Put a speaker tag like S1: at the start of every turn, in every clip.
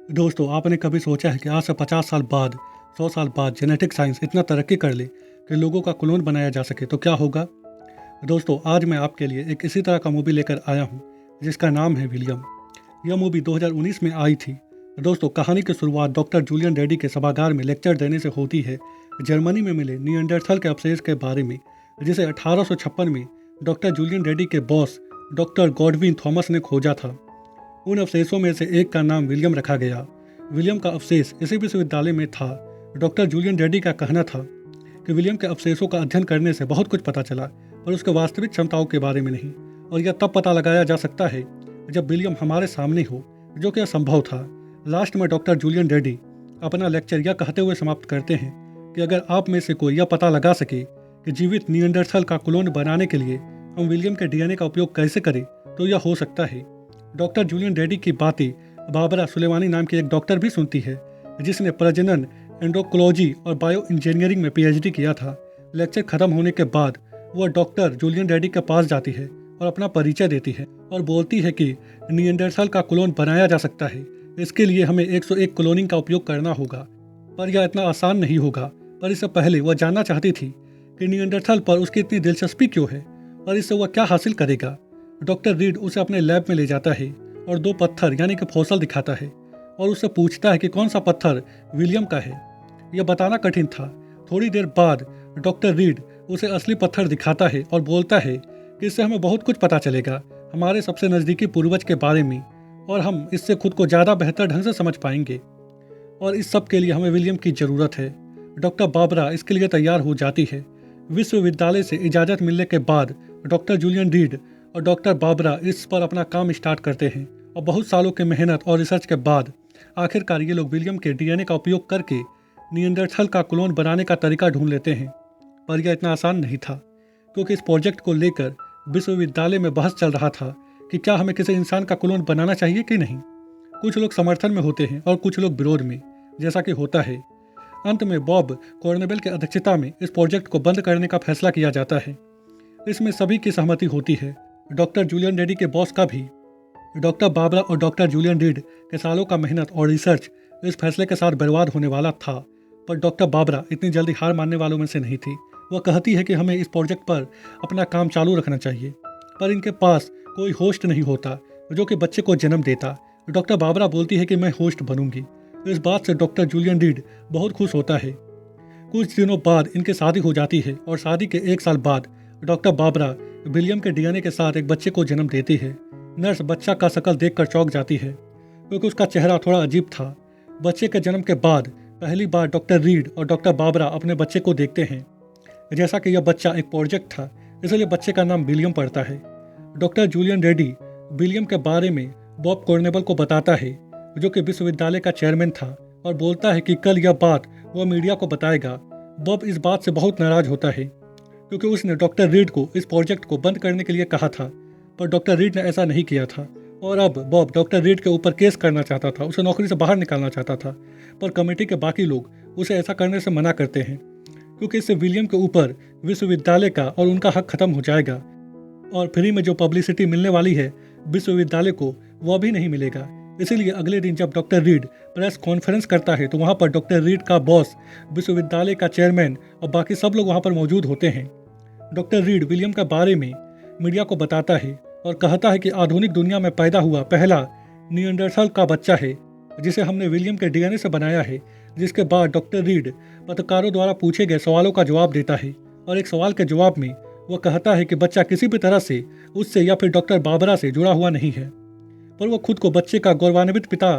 S1: दोस्तों, आपने कभी सोचा है कि आज से 50 साल बाद, 100 साल बाद जेनेटिक साइंस इतना तरक्की कर ले कि लोगों का क्लोन बनाया जा सके तो क्या होगा? दोस्तों, आज मैं आपके लिए एक इसी तरह का मूवी लेकर आया हूँ जिसका नाम है विलियम। यह मूवी 2019 में आई थी। दोस्तों, कहानी की शुरुआत डॉक्टर जूलियन रेड्डी के सभागार में लेक्चर देने से होती है जर्मनी में मिले नियंडरथल के अवशेष के बारे में, जिसे 1856 में डॉक्टर जूलियन रेड्डी के बॉस डॉक्टर गॉडविन थॉमस ने खोजा था। उन अवशेषों में से एक का नाम विलियम रखा गया। विलियम का अवशेष इसी विश्वविद्यालय में था। डॉक्टर जूलियन रेड्डी का कहना था कि विलियम के अवशेषों का अध्ययन करने से बहुत कुछ पता चला, पर उसके वास्तविक क्षमताओं के बारे में नहीं, और यह तब पता लगाया जा सकता है जब विलियम हमारे सामने हो, जो कि असंभव था। लास्ट में डॉक्टर जूलियन रेड्डी अपना लेक्चर यह कहते हुए समाप्त करते हैं कि अगर आप में से कोई यह पता लगा सके कि जीवित नियंडरथल का क्लोन बनाने के लिए हम विलियम के डीएनए का उपयोग कैसे करें, तो यह हो सकता है। डॉक्टर जूलियन रेड्डी की बातें बाबरा सुलेमानी नाम की एक डॉक्टर भी सुनती है, जिसने प्रजनन, एंडोक्रोलॉजी और बायो इंजीनियरिंग में पीएचडी किया था। लेक्चर खत्म होने के बाद वह डॉक्टर जूलियन रेड्डी के पास जाती है और अपना परिचय देती है और बोलती है कि नियंडरथल का क्लोन बनाया जा सकता है। इसके लिए हमें 101 क्लोनिंग का उपयोग करना होगा, पर यह इतना आसान नहीं होगा। पर इससे पहले वह जानना चाहती थी कि नियंडरथल पर उसकी इतनी दिलचस्पी क्यों है और इससे वह क्या हासिल करेगा। डॉक्टर रीड उसे अपने लैब में ले जाता है और 2 पत्थर यानी कि फॉसल दिखाता है और उससे पूछता है कि कौन सा पत्थर विलियम का है। यह बताना कठिन था। थोड़ी देर बाद डॉक्टर रीड उसे असली पत्थर दिखाता है और बोलता है कि इससे हमें बहुत कुछ पता चलेगा हमारे सबसे नज़दीकी पूर्वज के बारे में, और हम इससे खुद को ज़्यादा बेहतर ढंग से समझ पाएंगे, और इस सब के लिए हमें विलियम की ज़रूरत है। डॉक्टर बाबरा इसके लिए तैयार हो जाती है। विश्वविद्यालय से इजाज़त मिलने के बाद डॉक्टर जूलियन रीड और डॉक्टर बाबरा इस पर अपना काम स्टार्ट करते हैं, और बहुत सालों की मेहनत और रिसर्च के बाद आखिरकार ये लोग विलियम के डीएनए का उपयोग करके नियंडरथल का क्लोन बनाने का तरीका ढूंढ लेते हैं। पर यह इतना आसान नहीं था, क्योंकि इस प्रोजेक्ट को लेकर विश्वविद्यालय में बहस चल रहा था कि क्या हमें किसी इंसान का क्लोन बनाना चाहिए कि नहीं। कुछ लोग समर्थन में होते हैं और कुछ लोग विरोध में, जैसा कि होता है। अंत में बॉब कॉर्नेबल की अध्यक्षता में इस प्रोजेक्ट को बंद करने का फैसला किया जाता है। इसमें सभी की सहमति होती है, डॉक्टर जूलियन रेड्डी के बॉस का भी। डॉक्टर बाबरा और डॉक्टर जूलियन रीड के सालों का मेहनत और रिसर्च इस फैसले के साथ बर्बाद होने वाला था, पर डॉक्टर बाबरा इतनी जल्दी हार मानने वालों में से नहीं थी। वह कहती है कि हमें इस प्रोजेक्ट पर अपना काम चालू रखना चाहिए, पर इनके पास कोई होस्ट नहीं होता जो कि बच्चे को जन्म देता। डॉक्टर बाबरा बोलती है कि मैं होस्ट बनूंगी। इस बात से डॉक्टर जूलियन रीड बहुत खुश होता है। कुछ दिनों बाद इनकी शादी हो जाती है, और शादी के 1 साल बाद डॉक्टर बाबरा विलियम के डीएनए के साथ एक बच्चे को जन्म देती है। नर्स बच्चा का शकल देखकर चौंक जाती है, क्योंकि उसका चेहरा थोड़ा अजीब था। बच्चे के जन्म के बाद पहली बार डॉक्टर रीड और डॉक्टर बाबरा अपने बच्चे को देखते हैं। जैसा कि यह बच्चा एक प्रोजेक्ट था, इसलिए बच्चे का नाम विलियम पड़ता है। डॉक्टर जूलियन रेड्डी विलियम के बारे में बॉब कॉर्नेबल को बताता है, जो कि विश्वविद्यालय का चेयरमैन था, और बोलता है कि कल यह बात वह मीडिया को बताएगा। बॉब इस बात से बहुत नाराज होता है, क्योंकि उसने डॉक्टर रीड को इस प्रोजेक्ट को बंद करने के लिए कहा था, पर डॉक्टर रीड ने ऐसा नहीं किया था। और अब बॉब डॉक्टर रीड के ऊपर केस करना चाहता था, उसे नौकरी से बाहर निकालना चाहता था, पर कमेटी के बाकी लोग उसे ऐसा करने से मना करते हैं, क्योंकि इससे विलियम के ऊपर विश्वविद्यालय का और उनका हक खत्म हो जाएगा, और फ्री में जो पब्लिसिटी मिलने वाली है विश्वविद्यालय को, वह भी नहीं मिलेगा। इसीलिए अगले दिन जब डॉक्टर रीड प्रेस कॉन्फ्रेंस करता है, तो वहाँ पर डॉक्टर रीड का बॉस, विश्वविद्यालय का चेयरमैन और बाकी सब लोग वहाँ पर मौजूद होते हैं। डॉक्टर रीड विलियम के बारे में मीडिया को बताता है और कहता है कि आधुनिक दुनिया में पैदा हुआ पहला नियंडरथल का बच्चा है, जिसे हमने विलियम के डीएनए से बनाया है। जिसके बाद डॉक्टर रीड पत्रकारों द्वारा पूछे गए सवालों का जवाब देता है, और एक सवाल के जवाब में वह कहता है कि बच्चा किसी भी तरह से उससे या फिर डॉक्टर बाबरा से जुड़ा हुआ नहीं है, पर वह खुद को बच्चे का गौरवान्वित पिता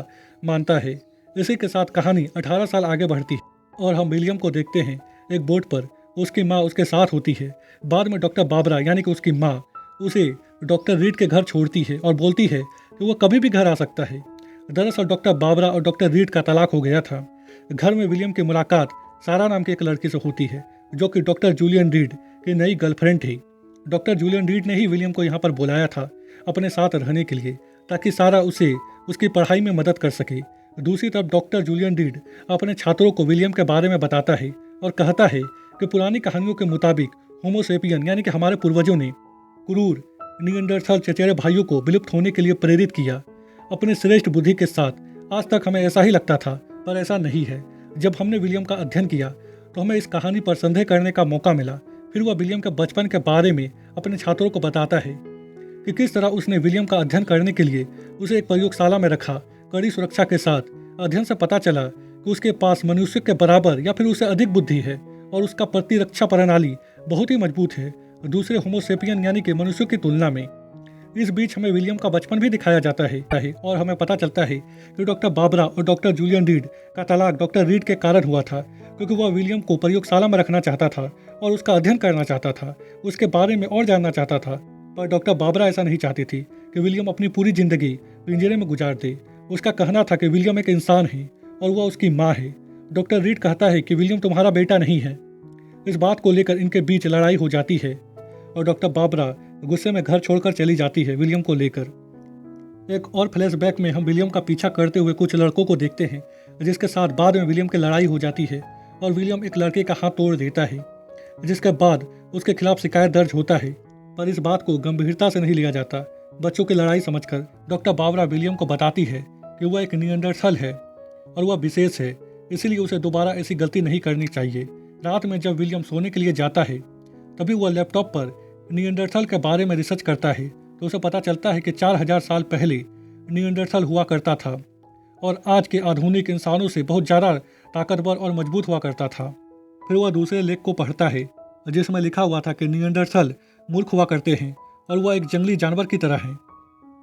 S1: मानता है। इसी के साथ कहानी 18 साल आगे बढ़ती है, और हम विलियम को देखते हैं एक बोट पर। उसकी माँ उसके साथ होती है। बाद में डॉक्टर बाबरा यानी कि उसकी माँ उसे डॉक्टर रीड के घर छोड़ती है और बोलती है कि वह कभी भी घर आ सकता है। दरअसल डॉक्टर बाबरा और डॉक्टर रीड का तलाक हो गया था। घर में विलियम की मुलाकात सारा नाम की एक लड़की से होती है, जो कि डॉक्टर जूलियन रीड की नई गर्लफ्रेंड थी। डॉक्टर जूलियन रीड ने ही विलियम को यहाँ पर बुलाया था अपने साथ रहने के लिए, ताकि सारा उसे उसकी पढ़ाई में मदद कर सके। दूसरी तरफ डॉक्टर जूलियन रीड अपने छात्रों को विलियम के बारे में बताता है और कहता है कि पुरानी कहानियों के मुताबिक होमोसेपियन यानी कि हमारे पूर्वजों ने क्रूर नियंडरथल चचेरे भाइयों को विलुप्त होने के लिए प्रेरित किया। अपने श्रेष्ठ बुद्धि के साथ आज तक हमें ऐसा ही लगता था, पर ऐसा नहीं है। जब हमने विलियम का अध्ययन किया तो हमें इस कहानी पर संदेह करने का मौका मिला। फिर वह विलियम के बचपन के बारे में अपने छात्रों को बताता है कि किस तरह उसने विलियम का अध्ययन करने के लिए उसे एक प्रयोगशाला में रखा, कड़ी सुरक्षा के साथ। अध्ययन से पता चला कि उसके पास मनुष्य के बराबर या फिर उससे अधिक बुद्धि है और उसका प्रतिरक्षा प्रणाली बहुत ही मजबूत है दूसरे होमोसेपियन यानी कि मनुष्यों की तुलना में। इस बीच हमें विलियम का बचपन भी दिखाया जाता है और हमें पता चलता है कि डॉक्टर बाबरा और डॉक्टर जूलियन रीड का तलाक डॉक्टर रीड के कारण हुआ था, क्योंकि वह विलियम को प्रयोगशाला में रखना चाहता था और उसका अध्ययन करना चाहता था, उसके बारे में और जानना चाहता था। पर डॉक्टर बाबरा ऐसा नहीं चाहती थी कि विलियम अपनी पूरी जिंदगी पिंजरे में गुजार दे। उसका कहना था कि विलियम एक इंसान है और वह उसकी माँ है। डॉक्टर रीड कहता है कि विलियम तुम्हारा बेटा नहीं है। इस बात को लेकर इनके बीच लड़ाई हो जाती है और डॉक्टर बाबरा गुस्से में घर छोड़कर चली जाती है विलियम को लेकर। एक और फ्लैशबैक में हम विलियम का पीछा करते हुए कुछ लड़कों को देखते हैं, जिसके साथ बाद में विलियम की लड़ाई हो जाती है और विलियम एक लड़के का हाथ तोड़ देता है, जिसके बाद उसके खिलाफ शिकायत दर्ज होता है। पर इस बात को गंभीरता से नहीं लिया जाता। बच्चों की लड़ाई समझकर डॉक्टर बाबरा विलियम को बताती है कि वह एक निएंडरथल है और वह विशेष है, इसीलिए उसे दोबारा ऐसी गलती नहीं करनी चाहिए। रात में जब विलियम सोने के लिए जाता है तभी वह लैपटॉप पर निएंडरथल के बारे में रिसर्च करता है, तो उसे पता चलता है कि 4000 साल पहले निएंडरथल हुआ करता था और आज के आधुनिक इंसानों से बहुत ज़्यादा ताकतवर और मजबूत हुआ करता था। फिर वह दूसरे लेख को पढ़ता है जिसमें लिखा हुआ था कि निएंडरथल मूर्ख हुआ करते हैं और वह एक जंगली जानवर की तरह हैं।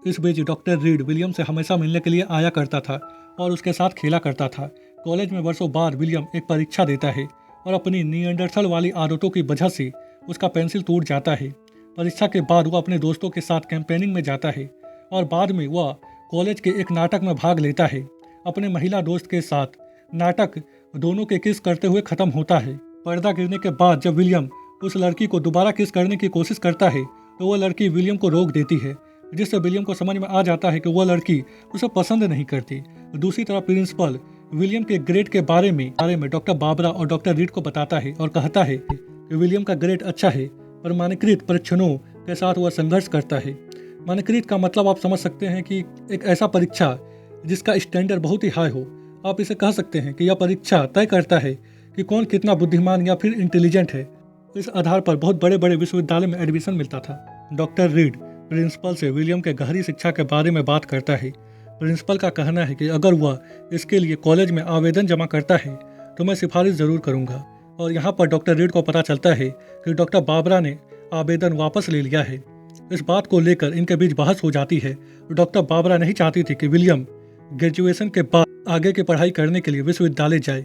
S1: इस बीच डॉक्टर रीड विलियम से हमेशा मिलने के लिए आया करता था और उसके साथ खेला करता था। कॉलेज में वर्षों बाद विलियम एक परीक्षा देता है और अपनी निएंडरथल वाली आदतों की वजह से उसका पेंसिल टूट जाता है। परीक्षा के बाद वह अपने दोस्तों के साथ कैंपेनिंग में जाता है और बाद में वह कॉलेज के एक नाटक में भाग लेता है अपने महिला दोस्त के साथ। नाटक दोनों के किस करते हुए खत्म होता है। पर्दा गिरने के बाद जब विलियम उस लड़की को दोबारा किस करने की कोशिश करता है तो वह लड़की विलियम को रोक देती है, जिससे विलियम को समझ में आ जाता है कि वह लड़की उसे पसंद नहीं करती। दूसरी तरफ प्रिंसिपल विलियम के ग्रेड के बारे में डॉक्टर बाबरा और डॉक्टर रीड को बताता है और कहता है कि विलियम का ग्रेड अच्छा है, पर मानकीकृत परीक्षणों के साथ वह संघर्ष करता है। मानकीकृत का मतलब आप समझ सकते हैं कि एक ऐसा परीक्षा जिसका स्टैंडर्ड बहुत ही हाई हो। आप इसे कह सकते हैं कि यह परीक्षा तय करता है कि कौन कितना बुद्धिमान या फिर इंटेलिजेंट है। इस आधार पर बहुत बड़े बड़े विश्वविद्यालय में एडमिशन मिलता था। डॉक्टर रीड प्रिंसिपल से विलियम के गहरी शिक्षा के बारे में बात करता है। प्रिंसिपल का कहना है कि अगर वह इसके लिए कॉलेज में आवेदन जमा करता है तो मैं सिफारिश ज़रूर करूंगा। और यहाँ पर डॉक्टर रीड को पता चलता है कि डॉक्टर बाबरा ने आवेदन वापस ले लिया है। इस बात को लेकर इनके बीच बहस हो जाती है। डॉक्टर बाबरा नहीं चाहती थी कि विलियम ग्रेजुएशन के बाद आगे की पढ़ाई करने के लिए विश्वविद्यालय जाए,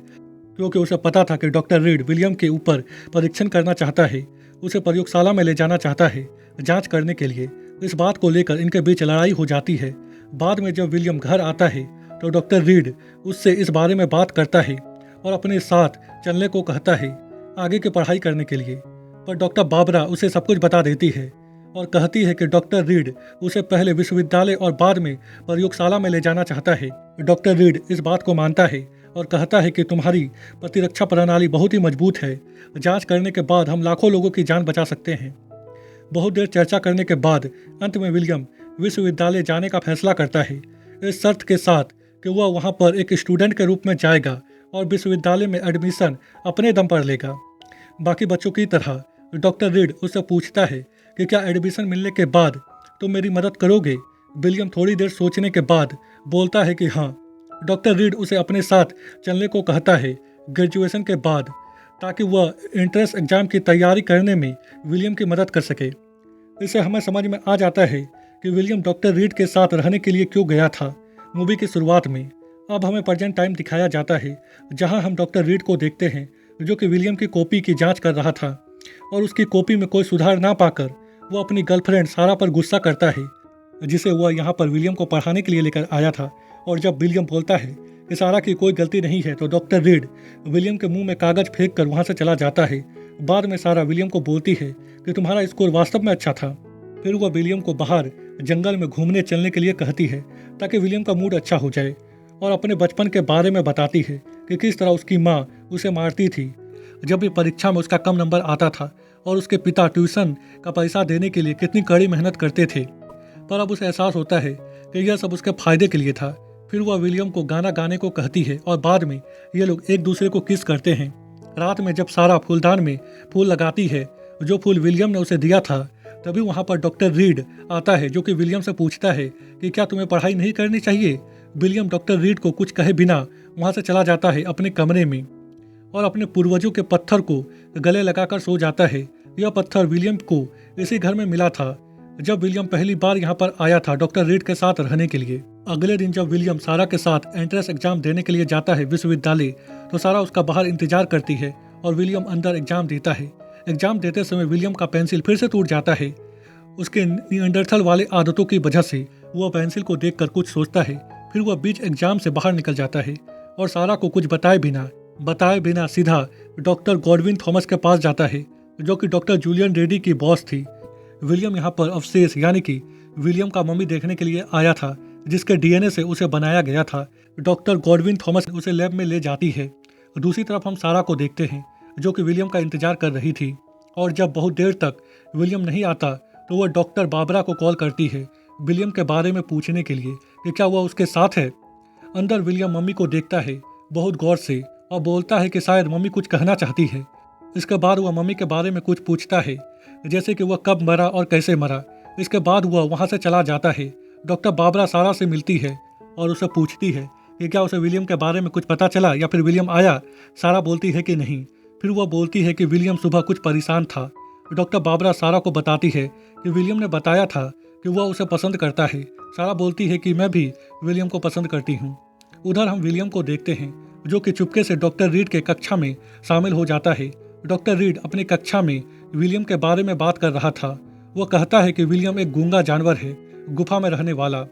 S1: क्योंकि उसे पता था कि डॉक्टर रीड विलियम के ऊपर परीक्षण करना चाहता है, उसे प्रयोगशाला में ले जाना चाहता है जांच करने के लिए। इस बात को लेकर इनके बीच लड़ाई हो जाती है। बाद में जब विलियम घर आता है तो डॉक्टर रीड उससे इस बारे में बात करता है और अपने साथ चलने को कहता है आगे की पढ़ाई करने के लिए। पर डॉक्टर बाबरा उसे सब कुछ बता देती है और कहती है कि डॉक्टर रीड उसे पहले विश्वविद्यालय और बाद में प्रयोगशाला में ले जाना चाहता है। डॉक्टर रीड इस बात को मानता है और कहता है कि तुम्हारी प्रतिरक्षा प्रणाली बहुत ही मजबूत है, जांच करने के बाद हम लाखों लोगों की जान बचा सकते हैं। बहुत देर चर्चा करने के बाद अंत में विलियम विश्वविद्यालय जाने का फैसला करता है, इस शर्त के साथ कि वह वहां पर एक स्टूडेंट के रूप में जाएगा और विश्वविद्यालय में एडमिशन अपने दम पर लेगा। बाकी बच्चों की तरह डॉक्टर रीड उससे पूछता है कि क्या एडमिशन मिलने के बाद तुम मेरी मदद करोगे। विलियम थोड़ी देर सोचने के बाद बोलता है कि हाँ। डॉक्टर रीड उसे अपने साथ चलने को कहता है ग्रेजुएशन के बाद, ताकि वह एंट्रेंस एग्जाम की तैयारी करने में विलियम की मदद कर सके। इससे हमें समझ में आ जाता है कि विलियम डॉक्टर रीड के साथ रहने के लिए क्यों गया था मूवी की शुरुआत में। अब हमें प्रेजेंट टाइम दिखाया जाता है, जहां हम डॉक्टर रीड को देखते हैं जो कि विलियम की कॉपी की जांच कर रहा था और उसकी कॉपी में कोई सुधार ना पाकर वो अपनी गर्लफ्रेंड सारा पर गुस्सा करता है, जिसे वह यहाँ पर विलियम को पढ़ाने के लिए लेकर आया था। और जब विलियम बोलता है कि सारा की कोई गलती नहीं है तो डॉक्टर रीड विलियम के मुंह में कागज फेंक कर वहाँ से चला जाता है। बाद में सारा विलियम को बोलती है कि तुम्हारा स्कोर वास्तव में अच्छा था। फिर वह विलियम को बाहर जंगल में घूमने चलने के लिए कहती है ताकि विलियम का मूड अच्छा हो जाए, और अपने बचपन के बारे में बताती है कि किस तरह उसकी माँ उसे मारती थी जब भी परीक्षा में उसका कम नंबर आता था, और उसके पिता ट्यूशन का पैसा देने के लिए कितनी कड़ी मेहनत करते थे। पर अब उसे एहसास होता है कि यह सब उसके फायदे के लिए था, फिर वह विलियम को गाना गाने को कहती है और बाद में ये लोग एक दूसरे को किस करते हैं। रात में जब सारा फूलदान में फूल लगाती है, जो फूल विलियम ने उसे दिया था, तभी वहाँ पर डॉक्टर रीड आता है, जो कि विलियम से पूछता है कि क्या तुम्हें पढ़ाई नहीं करनी चाहिए। विलियम डॉक्टर रीड को कुछ कहे बिना वहाँ से चला जाता है अपने कमरे में और अपने पूर्वजों के पत्थर को गले लगाकर सो जाता है। यह पत्थर विलियम को इसी घर में मिला था जब विलियम पहली बार यहाँ पर आया था डॉक्टर रीड के साथ रहने के लिए। अगले दिन जब विलियम सारा के साथ एंट्रेंस एग्जाम देने के लिए जाता है विश्वविद्यालय, तो सारा उसका बाहर इंतजार करती है और विलियम अंदर एग्जाम देता है। एग्जाम देते समय विलियम का पेंसिल फिर से टूट जाता है। उसके निएंडरथल वाले आदतों की वजह से वह पेंसिल को देखकर कुछ सोचता है। फिर वह बीच एग्जाम से बाहर निकल जाता है और सारा को कुछ बताए बिना सीधा डॉक्टर गॉडविन थॉमस के पास जाता है, जो कि डॉक्टर जूलियन रेडी की बॉस थी। विलियम यहाँ पर अवशेष यानी कि विलियम का मम्मी देखने के लिए आया था, जिसके डीएनए से उसे बनाया गया था। डॉक्टर गॉडविन थॉमस उसे लैब में ले जाती है। दूसरी तरफ हम सारा को देखते हैं, जो कि विलियम का इंतजार कर रही थी, और जब बहुत देर तक विलियम नहीं आता तो वह डॉक्टर बाबरा को कॉल करती है विलियम के बारे में पूछने के लिए कि क्या वह उसके साथ है। अंदर विलियम मम्मी को देखता है बहुत गौर से और बोलता है कि शायद मम्मी कुछ कहना चाहती है। इसके बाद वह मम्मी के बारे में कुछ पूछता है, जैसे कि वह कब मरा और कैसे मरा। इसके बाद वह वहाँ से चला जाता है। डॉक्टर बाबरा सारा से मिलती है और उसे पूछती है कि क्या उसे विलियम के बारे में कुछ पता चला या फिर विलियम आया। सारा बोलती है कि नहीं। फिर वह बोलती है कि विलियम सुबह कुछ परेशान था। डॉक्टर बाबरा सारा को बताती है कि विलियम ने बताया था कि वह उसे पसंद करता है। सारा बोलती है कि मैं भी विलियम को पसंद करती हूँ। उधर हम विलियम को देखते हैं, जो कि चुपके से डॉक्टर रीड के कक्षा में शामिल हो जाता है। डॉक्टर रीड अपनी कक्षा में विलियम के बारे में बात कर रहा था। वह कहता है कि विलियम एक गूंगा जानवर है, गुफा में रहने वाला।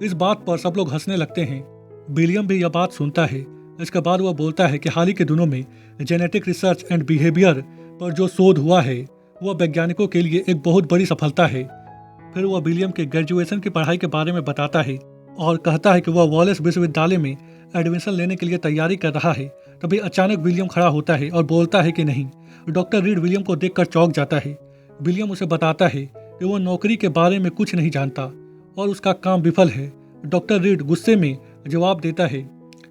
S1: इस बात पर सब लोग हंसने लगते हैं। विलियम भी यह बात सुनता है। इसके बाद वह बोलता है कि हाल ही के दिनों में जेनेटिक रिसर्च एंड बिहेवियर पर जो शोध हुआ है वह वैज्ञानिकों के लिए एक बहुत बड़ी सफलता है। फिर वह विलियम के ग्रेजुएशन की पढ़ाई के बारे में बताता है और कहता है कि वह वॉलेस विश्वविद्यालय में एडमिशन लेने के लिए तैयारी कर रहा है। तभी अचानक विलियम खड़ा होता है और बोलता है कि नहीं। डॉक्टर रीड विलियम को देखकर चौंक जाता है। विलियम उसे बताता है कि वह नौकरी के बारे में कुछ नहीं जानता और उसका काम विफल है। डॉक्टर रीड गुस्से में जवाब देता है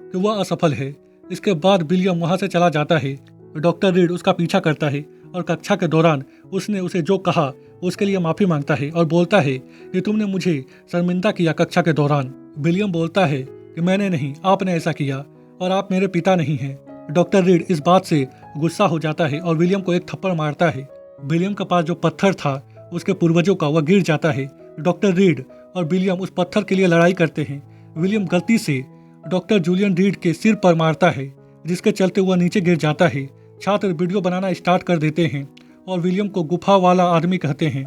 S1: कि वह असफल है। इसके बाद विलियम वहाँ से चला जाता है। डॉक्टर रीड उसका पीछा करता है और कक्षा के दौरान उसने उसे जो कहा उसके लिए माफ़ी मांगता है और बोलता है कि तुमने मुझे शर्मिंदा किया कक्षा के दौरान। विलियम बोलता है कि मैंने नहीं, आपने ऐसा किया और आप मेरे पिता नहीं हैं। डॉक्टर रीड इस बात से गुस्सा हो जाता है और विलियम को एक थप्पड़ मारता है। विलियम के पास जो पत्थर था उसके पूर्वजों का, वह गिर जाता है। डॉक्टर रीड और विलियम उस पत्थर के लिए लड़ाई करते हैं। विलियम गलती से डॉक्टर जूलियन रीड के सिर पर मारता है, जिसके चलते वह नीचे गिर जाता है। छात्र वीडियो बनाना स्टार्ट कर देते हैं और विलियम को गुफा वाला आदमी कहते हैं।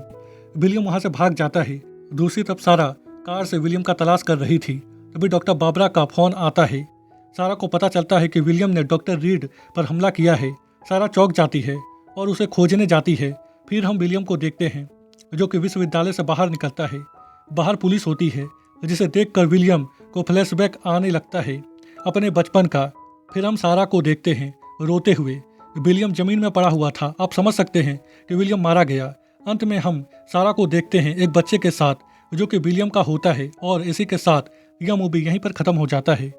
S1: विलियम वहां से भाग जाता है। दूसरी तरफ सारा कार से विलियम का तलाश कर रही थी। तभी डॉक्टर बाबरा का फोन आता है। सारा को पता चलता है कि विलियम ने डॉक्टर रीड पर हमला किया है। सारा चौंक जाती है और उसे खोजने जाती है। फिर हम विलियम को देखते हैं, जो कि विश्वविद्यालय से बाहर निकलता है। बाहर पुलिस होती है, जिसे देखकर विलियम को फ्लैशबैक आने लगता है अपने बचपन का। फिर हम सारा को देखते हैं रोते हुए। विलियम जमीन में पड़ा हुआ था। आप समझ सकते हैं कि विलियम मारा गया। अंत में हम सारा को देखते हैं एक बच्चे के साथ, जो कि विलियम का होता है, और इसी के साथ यह मूवी यहीं पर खत्म हो जाता है।